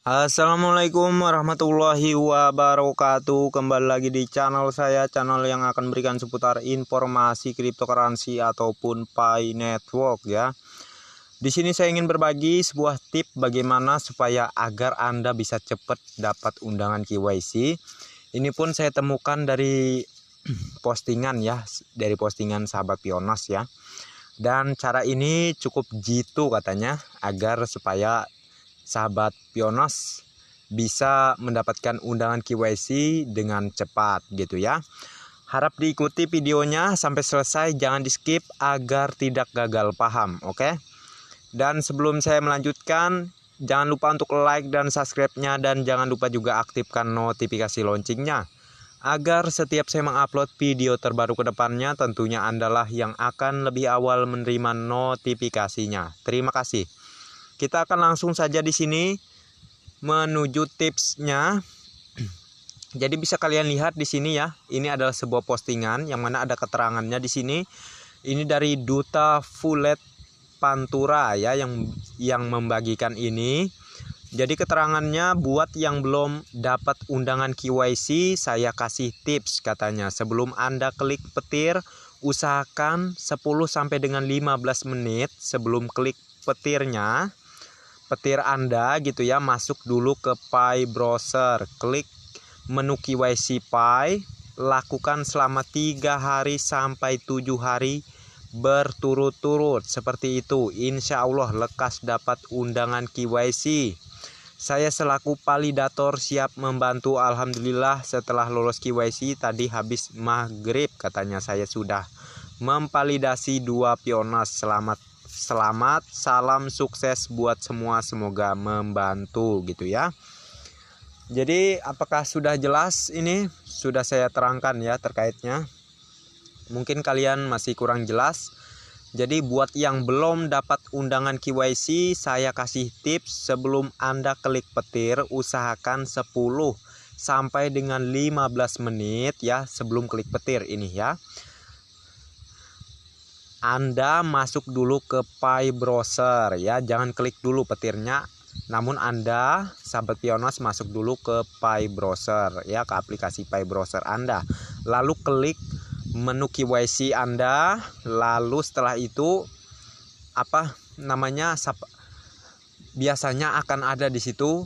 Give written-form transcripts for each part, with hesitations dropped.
Assalamualaikum warahmatullahi wabarakatuh. Kembali lagi di channel saya, channel yang akan memberikan seputar informasi cryptocurrency ataupun Pi Network ya. Di sini saya ingin berbagi sebuah tip bagaimana supaya agar Anda bisa cepat dapat undangan KYC. Ini pun saya temukan dari postingan ya, dari postingan sahabat Pionas ya. Dan cara ini cukup jitu katanya agar supaya sahabat Pionas bisa mendapatkan undangan KYC dengan cepat gitu ya. Harap diikuti videonya sampai selesai, jangan di skip agar tidak gagal paham, oke? Dan sebelum saya melanjutkan, jangan lupa untuk like dan subscribe-nya, dan jangan lupa juga aktifkan notifikasi loncengnya agar setiap saya mengupload video terbaru ke depannya tentunya Andalah yang akan lebih awal menerima notifikasinya. Terima kasih. Kita akan langsung saja di sini menuju tipsnya. Jadi bisa kalian lihat di sini ya. Ini adalah sebuah postingan yang mana ada keterangannya di sini. Ini dari Duta Fulet Pantura ya yang membagikan ini. Jadi keterangannya, buat yang belum dapat undangan KYC, saya kasih tips katanya. Sebelum Anda klik petir, usahakan 10 sampai dengan 15 menit sebelum klik petir Anda gitu ya, masuk dulu ke Pi browser, klik menu KYC Pi, lakukan selama 3 hari sampai 7 hari berturut-turut seperti itu. Insya Allah lekas dapat undangan KYC. Saya selaku validator siap membantu. Alhamdulillah setelah lolos KYC tadi habis maghrib katanya saya sudah memvalidasi 2 Pionas. Selamat, salam sukses buat semua, semoga membantu gitu ya. Jadi apakah sudah jelas? Ini sudah saya terangkan ya terkaitnya. Mungkin kalian masih kurang jelas. Jadi buat yang belum dapat undangan KYC, saya kasih tips sebelum Anda klik petir, usahakan 10 sampai dengan 15 menit ya sebelum klik petir ini ya. Anda masuk dulu ke Pi browser ya, jangan klik dulu petirnya. Namun Anda, sahabat Pionas, masuk dulu ke Pi browser ya, ke aplikasi Pi browser Anda. Lalu klik menu KYC Anda, lalu setelah itu biasanya akan ada di situ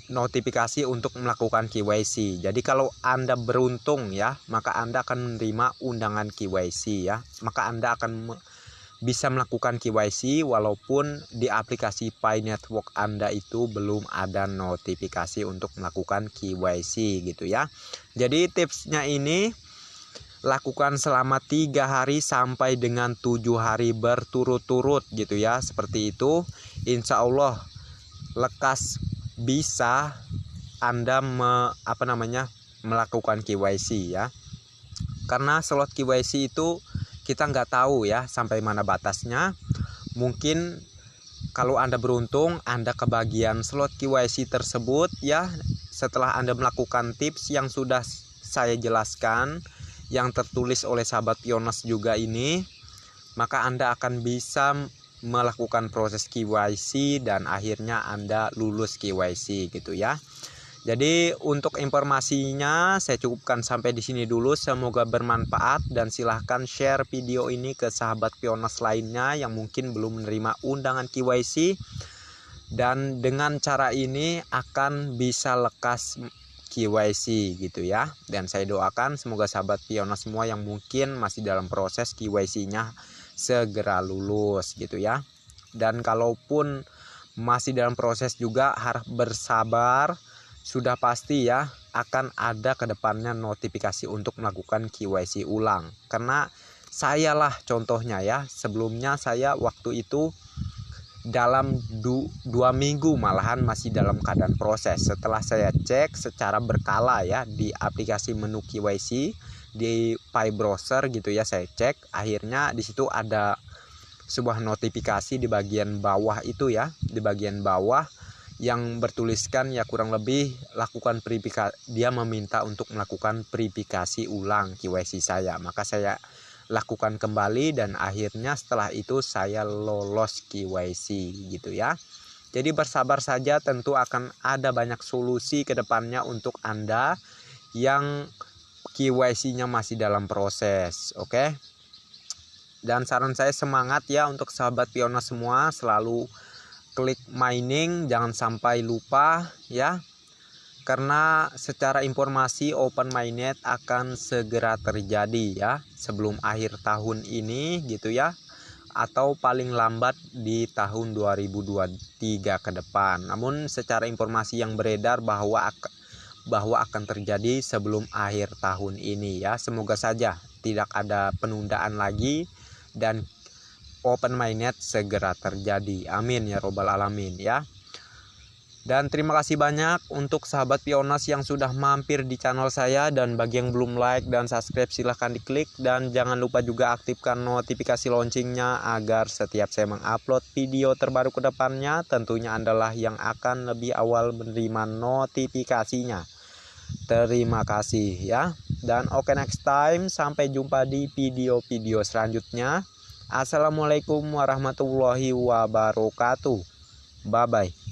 notifikasi untuk melakukan KYC. Jadi kalau Anda beruntung ya, maka Anda akan menerima undangan KYC ya. Maka Anda akan bisa melakukan KYC walaupun di aplikasi Pi Network Anda itu belum ada notifikasi untuk melakukan KYC gitu ya. Jadi tipsnya ini lakukan selama 3 hari sampai dengan 7 hari berturut-turut gitu ya. Seperti itu. Insya Allah lekas bisa Anda melakukan KYC ya. Karena slot KYC itu kita nggak tahu ya sampai mana batasnya. Mungkin kalau Anda beruntung, Anda kebagian slot KYC tersebut ya. Setelah Anda melakukan tips yang sudah saya jelaskan, yang tertulis oleh sahabat Pionas juga ini, maka Anda akan bisa melakukan proses KYC dan akhirnya Anda lulus KYC gitu ya. Jadi untuk informasinya saya cukupkan sampai di sini dulu. Semoga bermanfaat dan silahkan share video ini ke sahabat Pionas lainnya yang mungkin belum menerima undangan KYC. Dan dengan cara ini akan bisa lekas KYC gitu ya. Dan saya doakan semoga sahabat Pionas semua yang mungkin masih dalam proses KYC-nya segera lulus gitu ya. Dan kalaupun masih dalam proses juga harap bersabar. Sudah pasti ya akan ada kedepannya notifikasi untuk melakukan KYC ulang. Karena sayalah contohnya ya. Sebelumnya saya waktu itu dalam 2 minggu malahan masih dalam keadaan proses. Setelah saya cek secara berkala ya di aplikasi menu KYC di Pi browser gitu ya, saya cek, akhirnya di situ ada sebuah notifikasi di bagian bawah itu ya, di bagian bawah yang bertuliskan ya kurang lebih lakukan verifikasi. Dia meminta untuk melakukan verifikasi ulang KYC saya. Maka saya lakukan kembali dan akhirnya setelah itu saya lolos KYC gitu ya. Jadi bersabar saja, tentu akan ada banyak solusi ke depannya untuk Anda yang KYC-nya masih dalam proses. Oke. Dan saran saya semangat ya untuk sahabat Piona semua, selalu klik mining, jangan sampai lupa ya. Karena secara informasi open mainnet akan segera terjadi ya sebelum akhir tahun ini gitu ya, atau paling lambat di tahun 2023 ke depan. Namun secara informasi yang beredar bahwa akan terjadi sebelum akhir tahun ini ya. Semoga saja tidak ada penundaan lagi dan open mainnet segera terjadi. Amin ya robbal alamin ya. Dan terima kasih banyak untuk sahabat Pionas yang sudah mampir di channel saya, dan bagi yang belum like dan subscribe silahkan diklik, dan jangan lupa juga aktifkan notifikasi loncengnya agar setiap saya mengupload video terbaru ke depannya tentunya Anda yang akan lebih awal menerima notifikasinya. Terima kasih ya. Dan oke, next time, sampai jumpa di video-video selanjutnya. Assalamualaikum warahmatullahi wabarakatuh. Bye bye.